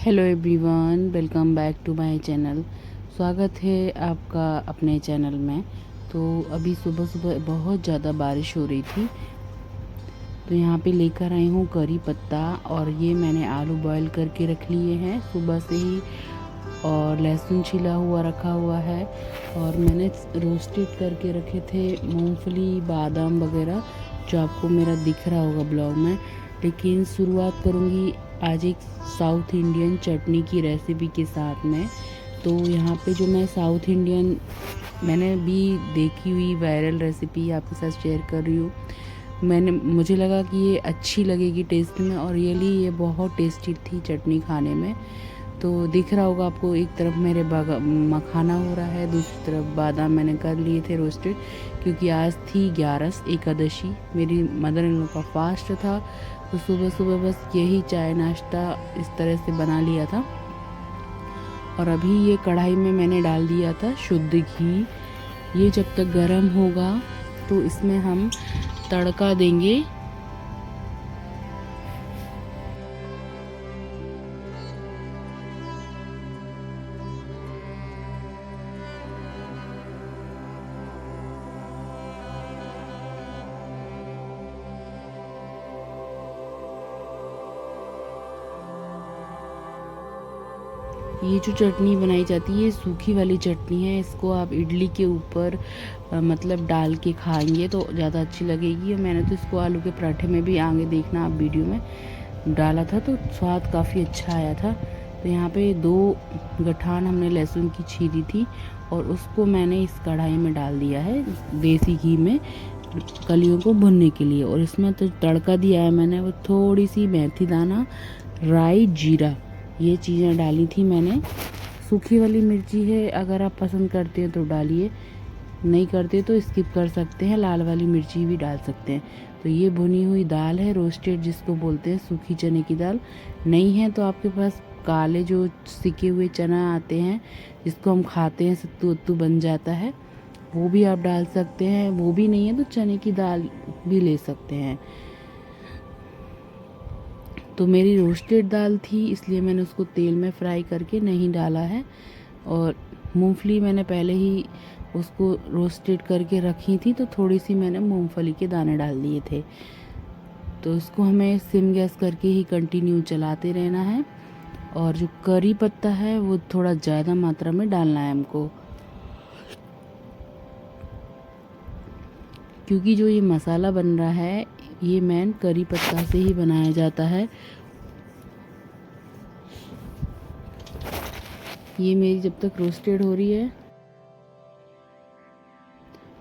Hello everyone, welcome back to my channel. स्वागत है आपका अपने चैनल में। तो अभी सुबह सुबह बहुत ज़्यादा बारिश हो रही थी, तो यहाँ पे लेकर आई हूँ करी पत्ता, और ये मैंने आलू बॉईल करके रख लिए हैं सुबह से ही, और लहसुन छिला हुआ रखा हुआ है, और मैंने रोस्टेड करके रखे थे मूंगफली बादाम वगैरह, जो आपको मेरा दिख रहा होगा ब्लॉग में। लेकिन शुरुआत करूँगी आज एक साउथ इंडियन चटनी की रेसिपी के साथ में। तो यहाँ पे जो मैं साउथ इंडियन मैंने भी देखी हुई वायरल रेसिपी आपके साथ शेयर कर रही हूँ। मुझे लगा कि ये अच्छी लगेगी टेस्ट में, और ये बहुत टेस्टी थी चटनी खाने में। तो दिख रहा होगा आपको, एक तरफ मेरे मखाना हो रहा है, दूसरी तरफ बादाम मैंने कर लिए थे रोस्टेड, क्योंकि आज थी 11 एकादशी, मेरी मदर इन लॉ का फास्ट था। तो सुबह सुबह बस यही चाय नाश्ता इस तरह से बना लिया था। और अभी ये कढ़ाई में मैंने डाल दिया था शुद्ध घी। ये जब तक गर्म होगा तो इसमें हम तड़का देंगे। ये जो चटनी बनाई जाती है, ये सूखी वाली चटनी है। इसको आप इडली के ऊपर मतलब डाल के खाएंगे तो ज़्यादा अच्छी लगेगी। और मैंने तो इसको आलू के पराठे में भी, आगे देखना आप वीडियो में, डाला था, तो स्वाद काफ़ी अच्छा आया था। तो यहाँ पे 2 गठान हमने लहसुन की छीली थी, और उसको मैंने इस कढ़ाई में डाल दिया है देसी घी में, कलियों को भुनने के लिए। और इसमें तो तड़का दिया है मैंने, वो थोड़ी सी मेथी दाना, राई, जीरा, ये चीज़ें डाली थी मैंने। सूखी वाली मिर्ची है, अगर आप पसंद करते हैं तो डालिए, नहीं करते तो स्किप कर सकते हैं, लाल वाली मिर्ची भी डाल सकते हैं। तो ये भुनी हुई दाल है, रोस्टेड जिसको बोलते हैं, सूखी चने की दाल। नहीं है तो आपके पास काले जो सिके हुए चना आते हैं, जिसको हम खाते हैं, सत्तू वत्तू बन जाता है, वो भी आप डाल सकते हैं। वो भी नहीं है तो चने की दाल भी ले सकते हैं। तो मेरी रोस्टेड दाल थी, इसलिए मैंने उसको तेल में फ्राई करके नहीं डाला है। और मूंगफली मैंने पहले ही उसको रोस्टेड करके रखी थी, तो थोड़ी सी मैंने मूंगफली के दाने डाल दिए थे। तो इसको हमें सिम गैस करके ही कंटिन्यू चलाते रहना है। और जो करी पत्ता है वो थोड़ा ज़्यादा मात्रा में डालना है हमको, क्योंकि जो ये मसाला बन रहा है ये मेन करी पत्ता से ही बनाया जाता है। ये मेरी जब तक रोस्टेड हो रही है,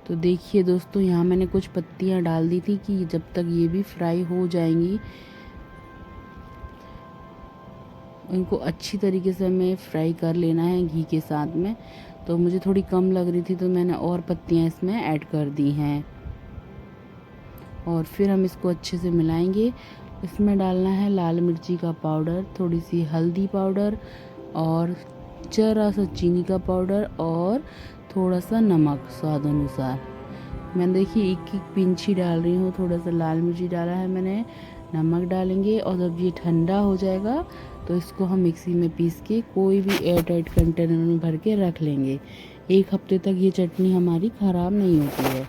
तो देखिए दोस्तों, यहाँ मैंने कुछ पत्तियाँ डाल दी थी कि जब तक ये भी फ्राई हो जाएंगी, इनको अच्छी तरीके से हमें फ्राई कर लेना है घी के साथ में। तो मुझे थोड़ी कम लग रही थी, तो मैंने और पत्तियाँ इसमें ऐड कर दी हैं। और फिर हम इसको अच्छे से मिलाएंगे। इसमें डालना है लाल मिर्ची का पाउडर, थोड़ी सी हल्दी पाउडर, और जरा सा चीनी का पाउडर, और थोड़ा सा नमक स्वाद अनुसार। मैं देखिए एक एक पिंच ही डाल रही हूँ। थोड़ा सा लाल मिर्ची डाला है मैंने, नमक डालेंगे, और जब ये ठंडा हो जाएगा तो इसको हम मिक्सी में पीस के कोई भी एयर टाइट कंटेनर में भर के रख लेंगे। 1 हफ्ते तक ये चटनी हमारी ख़राब नहीं होती है।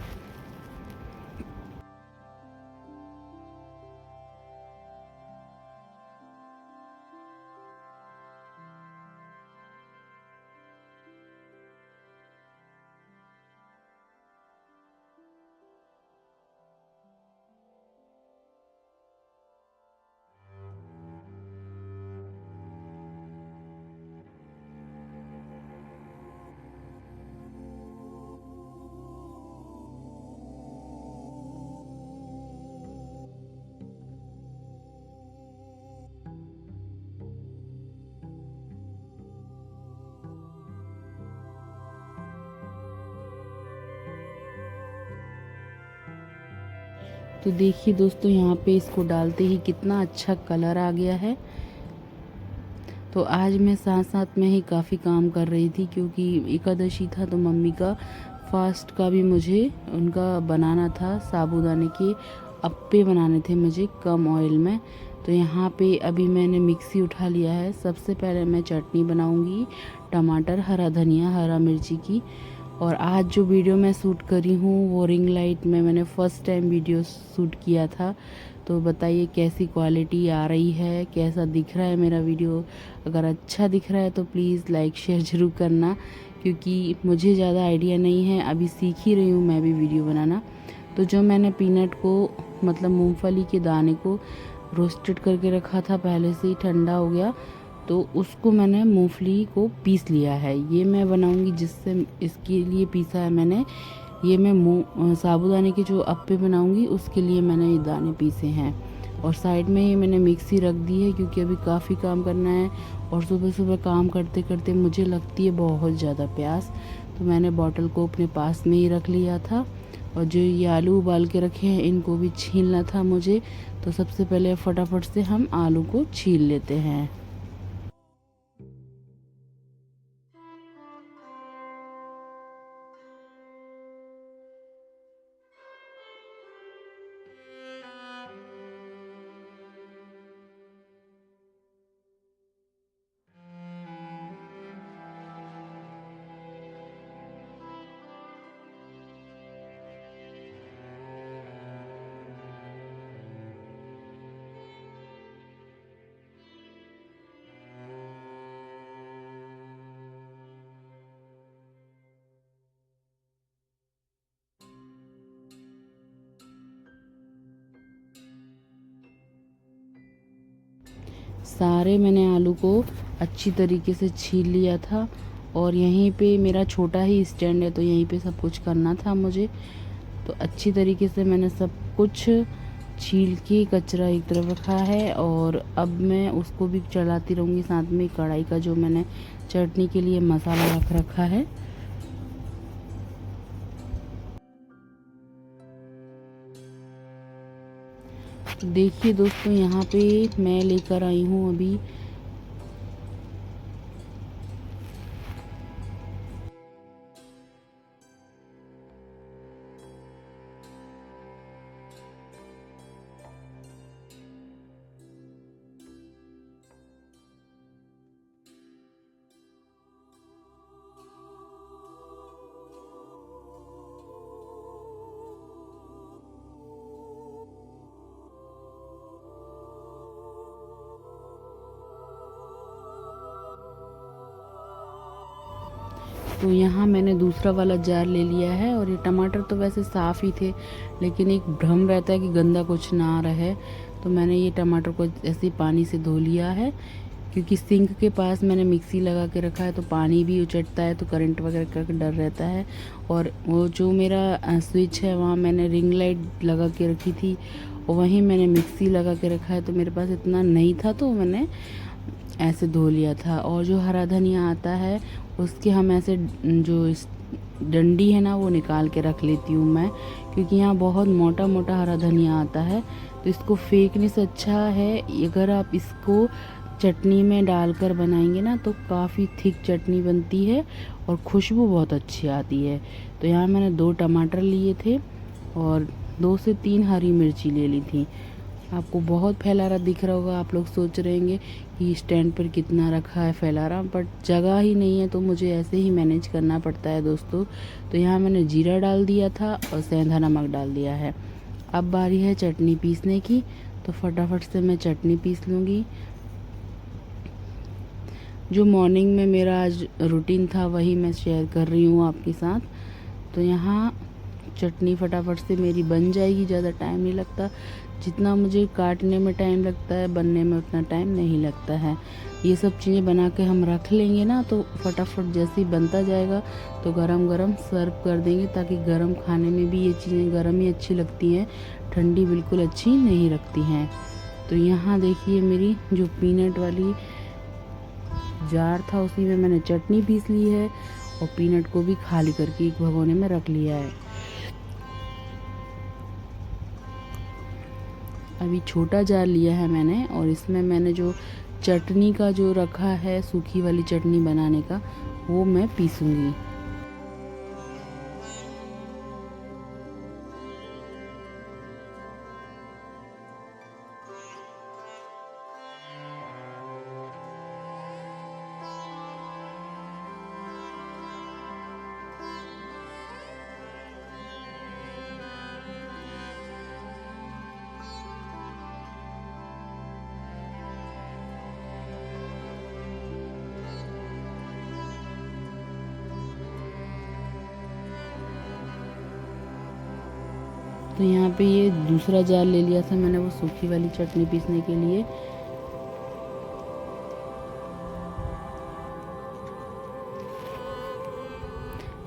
तो देखिए दोस्तों, यहाँ पे इसको डालते ही कितना अच्छा कलर आ गया है। तो आज मैं साथ साथ में ही काफ़ी काम कर रही थी, क्योंकि एकादशी था, तो मम्मी का फास्ट का भी मुझे उनका बनाना था। साबूदाने के अप्पे बनाने थे मुझे कम ऑयल में। तो यहाँ पे अभी मैंने मिक्सी उठा लिया है। सबसे पहले मैं चटनी बनाऊंगी टमाटर, हरा धनिया, हरा मिर्ची की। और आज जो वीडियो मैं शूट करी हूँ वो रिंग लाइट में मैंने फ़र्स्ट टाइम वीडियो शूट किया था। तो बताइए कैसी क्वालिटी आ रही है, कैसा दिख रहा है मेरा वीडियो। अगर अच्छा दिख रहा है तो प्लीज़ लाइक शेयर ज़रूर करना, क्योंकि मुझे ज़्यादा आइडिया नहीं है, अभी सीख ही रही हूँ मैं भी वीडियो बनाना। तो जो मैंने पीनट को मतलब मूंगफली के दाने को रोस्टेड करके रखा था, पहले से ही ठंडा हो गया, तो उसको मैंने मूंगफली को पीस लिया है। ये मैं बनाऊंगी, जिससे इसके लिए पीसा है मैंने। ये मैं साबूदाने के जो अप्पे बनाऊंगी उसके लिए मैंने ये दाने पीसे हैं। और साइड में ये मैंने मिक्सी रख दी है, क्योंकि अभी काफ़ी काम करना है और सुबह सुबह काम करते करते मुझे लगती है बहुत ज़्यादा प्यास। तो मैंने बॉटल को अपने पास में ही रख लिया था। और जो ये आलू उबाल के रखे हैं इनको भी छीलना था मुझे। तो सबसे पहले फटाफट से हम आलू को छील लेते हैं। सारे मैंने आलू को अच्छी तरीके से छील लिया था। और यहीं पे मेरा छोटा ही स्टैंड है, तो यहीं पे सब कुछ करना था मुझे। तो अच्छी तरीके से मैंने सब कुछ छील के कचरा एक तरफ रखा है। और अब मैं उसको भी चलाती रहूँगी, साथ में कढ़ाई का जो मैंने चटनी के लिए मसाला रख रखा है। देखिए दोस्तों, यहाँ पे मैं लेकर आई हूँ अभी तो यहाँ मैंने दूसरा वाला जार ले लिया है। और ये टमाटर तो वैसे साफ़ ही थे, लेकिन एक भ्रम रहता है कि गंदा कुछ ना रहे। तो मैंने ये टमाटर को ऐसे पानी से धो लिया है, क्योंकि सिंक के पास मैंने मिक्सी लगा के रखा है, तो पानी भी उचटता है, तो करंट वगैरह का डर रहता है। और वो जो मेरा स्विच है वहाँ मैंने रिंग लाइट लगा के रखी थी, और वहीं मैंने मिक्सी लगा के रखा है। तो मेरे पास इतना नहीं था, तो मैंने ऐसे धो लिया था। और जो हरा धनिया आता है उसके हम ऐसे जो इस डंडी है ना वो निकाल के रख लेती हूँ मैं, क्योंकि यहाँ बहुत मोटा मोटा हरा धनिया आता है। तो इसको फेंकने से अच्छा है अगर आप इसको चटनी में डालकर बनाएंगे ना, तो काफ़ी थिक चटनी बनती है और खुशबू बहुत अच्छी आती है। तो यहाँ मैंने 2 टमाटर लिए थे और 2 से 3 हरी मिर्ची ले ली थी। आपको बहुत फैला रहा दिख रहा होगा, आप लोग सोच रहे होंगे कि स्टैंड पर कितना रखा है फैला रहा, बट जगह ही नहीं है, तो मुझे ऐसे ही मैनेज करना पड़ता है दोस्तों। तो यहाँ मैंने जीरा डाल दिया था और सेंधा नमक डाल दिया है। अब बारी है चटनी पीसने की, तो फटाफट से मैं चटनी पीस लूँगी। जो मॉर्निंग में मेरा आज रूटीन था वही मैं शेयर कर रही हूँ आपके साथ। तो यहाँ चटनी फटाफट से मेरी बन जाएगी, ज़्यादा टाइम नहीं लगता। जितना मुझे काटने में टाइम लगता है, बनने में उतना टाइम नहीं लगता है। ये सब चीज़ें बना के हम रख लेंगे ना, तो फटाफट जैसे ही बनता जाएगा तो गरम गरम सर्व कर देंगे, ताकि गरम खाने में भी ये चीज़ें गरम ही अच्छी लगती हैं, ठंडी बिल्कुल अच्छी नहीं लगती हैं। तो यहाँ देखिए मेरी जो पीनट वाली जार था उसी में मैंने चटनी पीस ली है, और पीनट को भी खाली करके एक भगोने में रख लिया है। अभी छोटा जार लिया है मैंने, और इसमें मैंने जो चटनी का जो रखा है, सूखी वाली चटनी बनाने का, वो मैं पीसूँगी। तो यहाँ पे ये दूसरा जार ले लिया था मैंने वो सूखी वाली चटनी पीसने के लिए।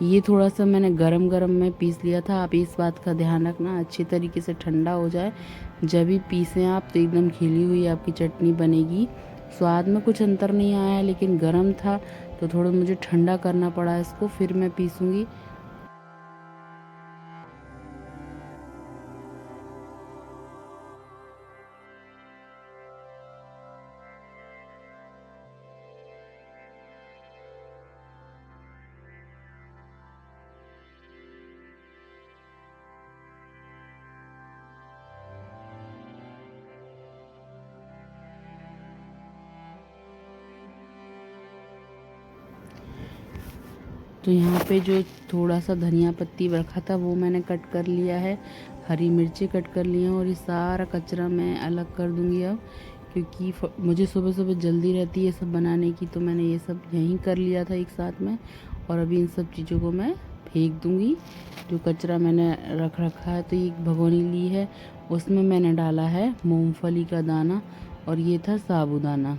ये थोड़ा सा मैंने गरम गरम में पीस लिया था। आप इस बात का ध्यान रखना अच्छी तरीके से ठंडा हो जाए, जब भी पीसें आप तो एकदम खिली हुई आपकी चटनी बनेगी। स्वाद में कुछ अंतर नहीं आया, लेकिन गरम था तो थोड़ा मुझे ठंडा करना पड़ा इसको, फिर मैं पीसूँगी। तो यहाँ पे जो थोड़ा सा धनिया पत्ती रखा था वो मैंने कट कर लिया है, हरी मिर्ची कट कर ली हैं, और ये सारा कचरा मैं अलग कर दूँगी अब, क्योंकि मुझे सुबह सुबह जल्दी रहती है सब बनाने की, तो मैंने ये सब यहीं कर लिया था एक साथ में। और अभी इन सब चीज़ों को मैं फेंक दूँगी, जो कचरा मैंने रख रखा है। तो एक भगोनी ली है, उसमें मैंने डाला है मूँगफली का दाना, और ये था साबूदाना।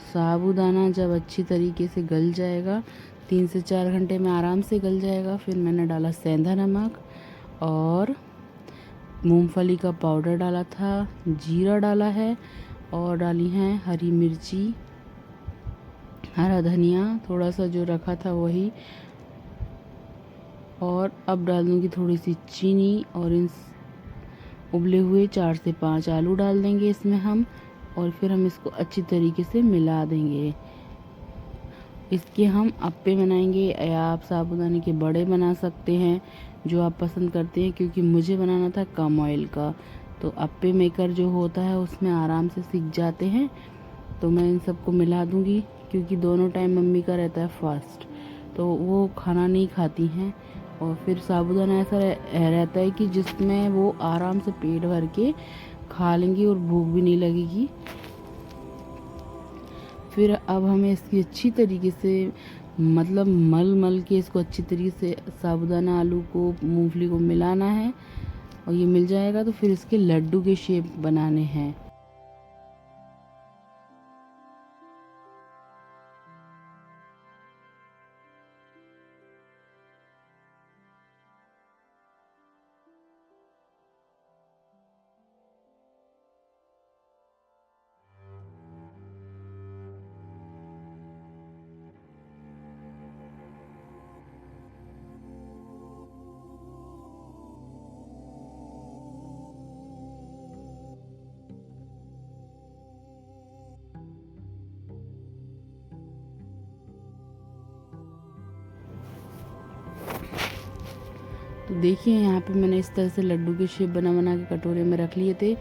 साबूदाना जब अच्छी तरीके से गल जाएगा, 3 से 4 घंटे में आराम से गल जाएगा, फिर मैंने डाला सेंधा नमक और मूंगफली का पाउडर डाला था, जीरा डाला है, और डाली हैं हरी मिर्ची, हरा धनिया थोड़ा सा जो रखा था वही, और अब डाल दूँगी थोड़ी सी चीनी, और इन उबले हुए 4 से 5 आलू डाल देंगे इसमें हम, और फिर हम इसको अच्छी तरीके से मिला देंगे। इसके हम अप्पे बनाएंगे, या आप साबूदाने के बड़े बना सकते हैं जो आप पसंद करते हैं, क्योंकि मुझे बनाना था कम ऑयल का। तो अप्पे मेकर जो होता है उसमें आराम से सीख जाते हैं। तो मैं इन सबको मिला दूंगी, क्योंकि दोनों टाइम मम्मी का रहता है फास्ट, तो वो खाना नहीं खाती हैं। और फिर साबूदाना ऐसा रहता है कि जिसमें वो आराम से पेट भर के खा लेंगी और भूख भी नहीं लगेगी। फिर अब हमें इसकी अच्छी तरीके से मतलब मल मल के इसको अच्छी तरीके से साबूदाना आलू को मूंगफली को मिलाना है, और ये मिल जाएगा तो फिर इसके लड्डू के शेप बनाने हैं। तो देखिए यहाँ पे मैंने इस तरह से लड्डू के शेप बना बना के कटोरे में रख लिए थे।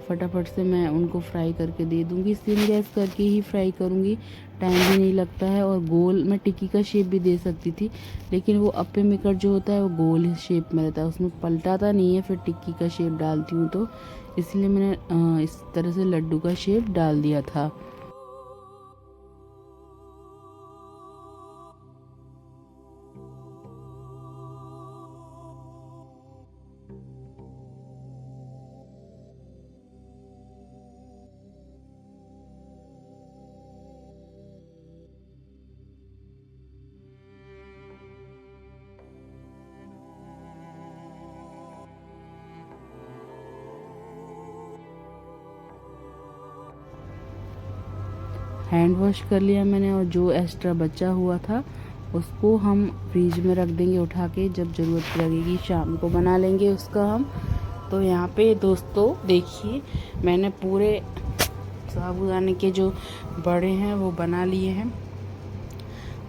फटाफट से मैं उनको फ्राई करके दे दूँगी, सिम गैस करके ही फ्राई करूँगी, टाइम भी नहीं लगता है। और गोल मैं टिक्की का शेप भी दे सकती थी, लेकिन वो अप्पे मेकर जो होता है वो गोल शेप में रहता है, उसमें पलटाता नहीं है, फिर टिक्की का शेप डालती हूँ तो इसलिए मैंने इस तरह से लड्डू का शेप डाल दिया था। हैंड वॉश कर लिया मैंने, और जो एक्स्ट्रा बचा हुआ था उसको हम फ्रिज में रख देंगे उठा के, जब ज़रूरत लगेगी शाम को बना लेंगे उसका हम। तो यहाँ पे दोस्तों देखिए मैंने पूरे साबूदाने के जो बड़े हैं वो बना लिए हैं।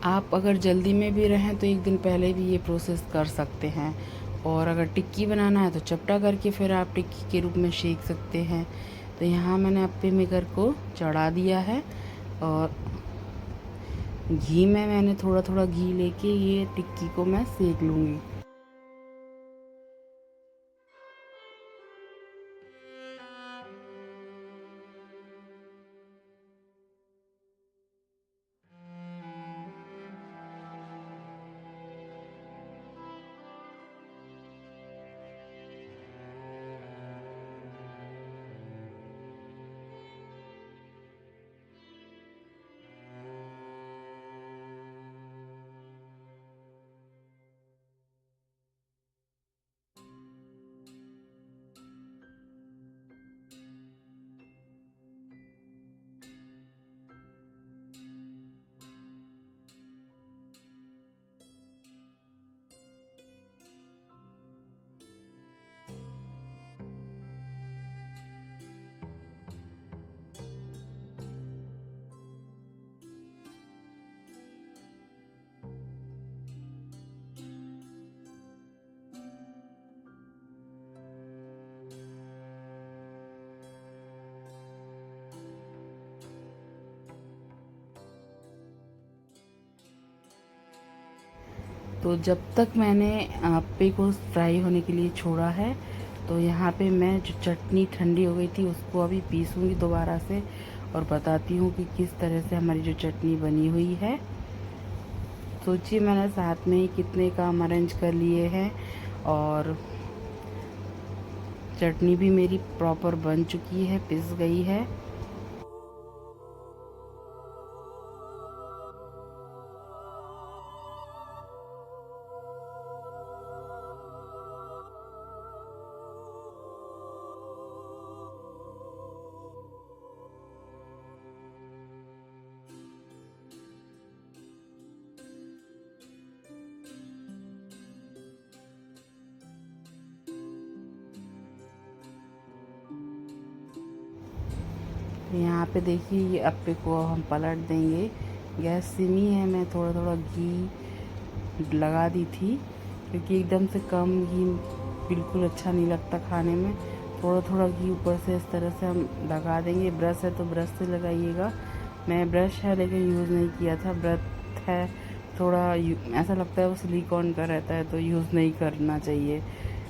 आप अगर जल्दी में भी रहें तो एक दिन पहले भी ये प्रोसेस कर सकते हैं, और अगर टिक्की बनाना है तो चपटा करके फिर आप टिक्की के रूप में सेक सकते हैं। तो यहाँ मैंने अप्पे मेकर को चढ़ा दिया है, और घी में मैंने थोड़ा थोड़ा घी लेके ये टिक्की को मैं सेक लूँगी। तो जब तक मैंने अप्पे को फ्राई होने के लिए छोड़ा है, तो यहाँ पे मैं जो चटनी ठंडी हो गई थी उसको अभी पीसूँगी दोबारा से और बताती हूँ कि किस तरह से हमारी जो चटनी बनी हुई है। सोचिए मैंने साथ में ही कितने काम अरेंज कर लिए हैं और चटनी भी मेरी प्रॉपर बन चुकी है, पिस गई है। तो यहाँ पे देखिए ये अप्पे को हम पलट देंगे। गैस सिमी है, मैं थोड़ा थोड़ा घी लगा दी थी क्योंकि एकदम से कम घी बिल्कुल अच्छा नहीं लगता खाने में। थोड़ा थोड़ा घी ऊपर से इस तरह से हम लगा देंगे। ब्रश है तो ब्रश से लगाइएगा। मैं ब्रश है लेकिन यूज़ नहीं किया था। ब्रश है थोड़ा ऐसा लगता है वो सिलिकॉन का रहता है तो यूज़ नहीं करना चाहिए,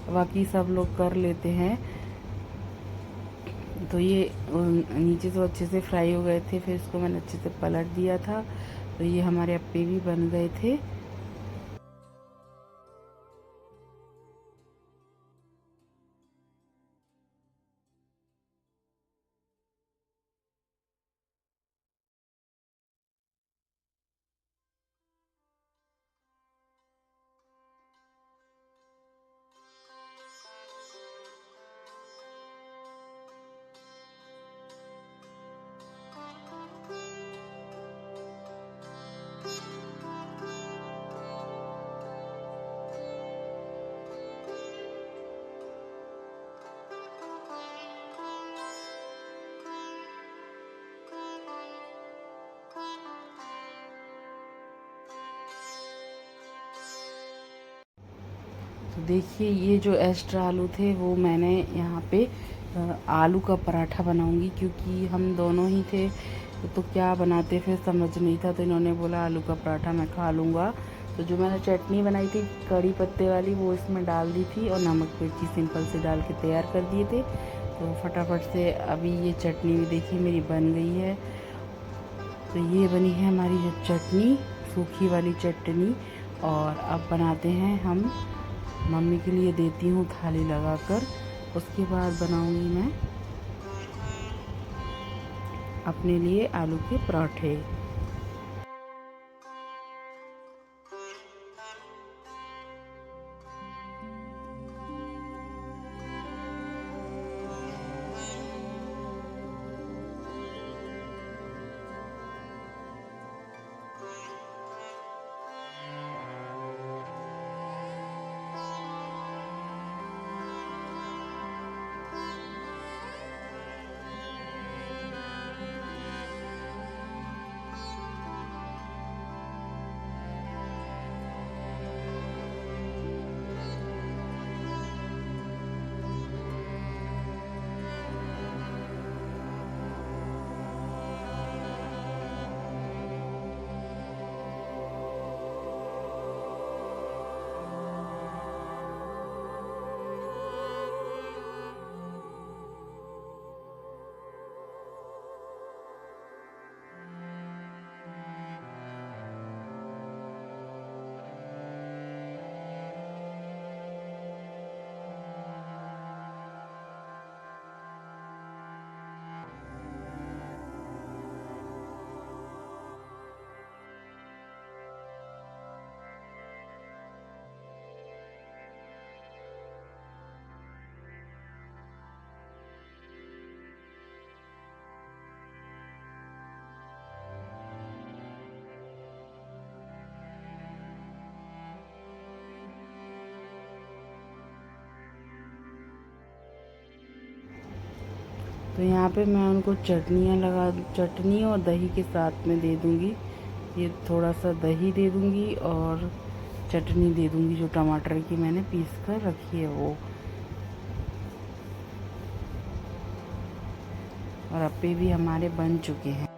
बाकी सब लोग कर लेते हैं। तो ये नीचे से अच्छे से फ्राई हो गए थे, फिर इसको मैंने अच्छे से पलट दिया था, तो ये हमारे अप्पे भी बन गए थे। तो देखिए ये जो एक्स्ट्रा आलू थे वो मैंने यहाँ पे आलू का पराठा बनाऊंगी, क्योंकि हम दोनों ही थे तो क्या बनाते फिर समझ नहीं था, तो इन्होंने बोला आलू का पराठा मैं खा लूँगा। तो जो मैंने चटनी बनाई थी कड़ी पत्ते वाली वो इसमें डाल दी थी और नमक मिर्ची सिंपल से डाल के तैयार कर दिए थे। तो फटाफट से अभी ये चटनी भी देखिए मेरी बन गई है। तो ये बनी है हमारी जो चटनी, सूखी वाली चटनी। और अब बनाते हैं हम, मम्मी के लिए देती हूँ थाली लगाकर, उसके बाद बनाऊंगी मैं अपने लिए आलू के पराठे। तो यहाँ पे मैं उनको चटनी और दही के साथ में दे दूँगी। ये थोड़ा सा दही दे दूँगी और चटनी दे दूँगी जो टमाटर की मैंने पीस कर रखी है वो। और अप्पे भी हमारे बन चुके हैं।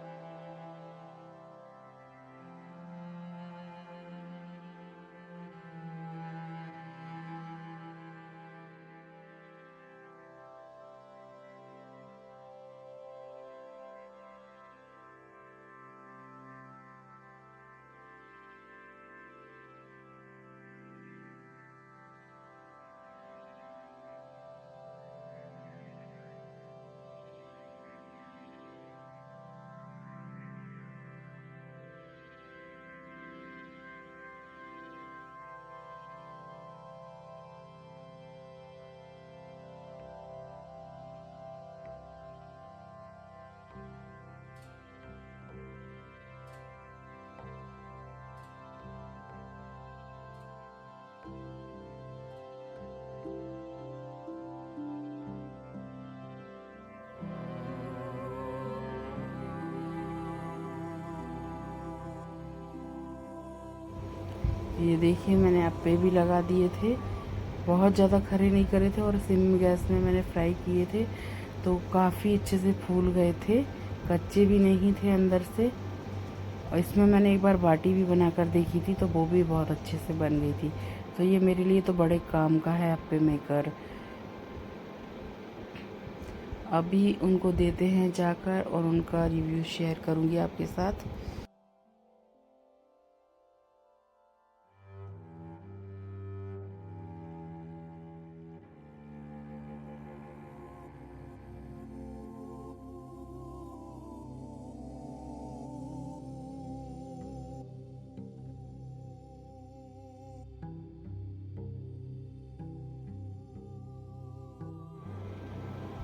ये देखिए मैंने अप्पे भी लगा दिए थे, बहुत ज़्यादा खड़े नहीं करे थे और सिम गैस में मैंने फ्राई किए थे, तो काफ़ी अच्छे से फूल गए थे, कच्चे भी नहीं थे अंदर से। और इसमें मैंने एक बार बाटी भी बनाकर देखी थी, तो वो भी बहुत अच्छे से बन गई थी। तो ये मेरे लिए तो बड़े काम का है अप्पे मेकर। अभी उनको देते हैं जाकर और उनका रिव्यू शेयर करूँगी आपके साथ।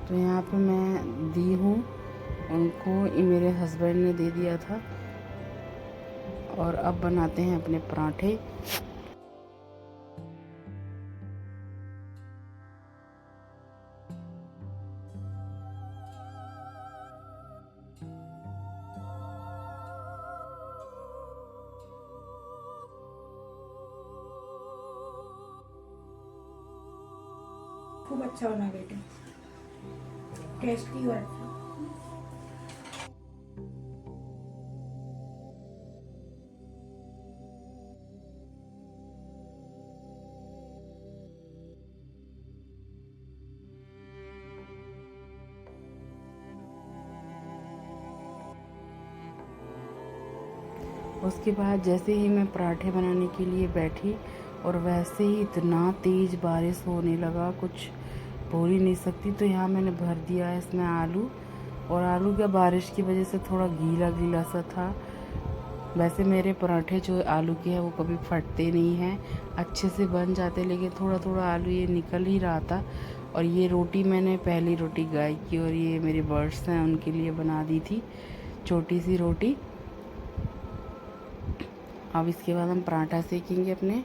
तो यहाँ पे मैं दी हूँ उनको, ये मेरे हस्बैंड ने दे दिया था। और अब बनाते हैं अपने पराठे। खूब अच्छा बना बेटे, टेस्टी और अच्छा। उसके बाद जैसे ही मैं पराठे बनाने के लिए बैठी और वैसे ही इतना तेज़ बारिश होने लगा, कुछ बोल ही नहीं सकती। तो यहाँ मैंने भर दिया है इसमें आलू, और आलू का बारिश की वजह से थोड़ा गीला गीला सा था। वैसे मेरे पराठे जो आलू के हैं वो कभी फटते नहीं हैं, अच्छे से बन जाते, लेकिन थोड़ा थोड़ा आलू ये निकल ही रहा था। और ये रोटी मैंने पहली रोटी गाय की और ये मेरे बर्ड्स हैं उनके लिए बना दी थी, छोटी सी रोटी। अब इसके बाद हम पराठा सेकेंगे अपने।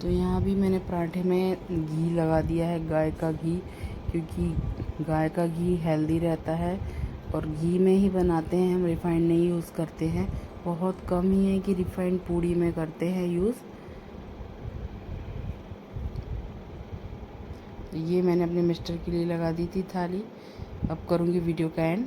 तो यहाँ भी मैंने पराठे में घी लगा दिया है, गाय का घी। क्योंकि गाय का घी हेल्दी रहता है और घी में ही बनाते हैं हम, रिफाइंड नहीं यूज़ करते हैं। बहुत कम ही है कि रिफाइंड पूड़ी में करते हैं यूज़। ये मैंने अपने मिस्टर के लिए लगा दी थी थाली। अब करूँगी वीडियो का एंड।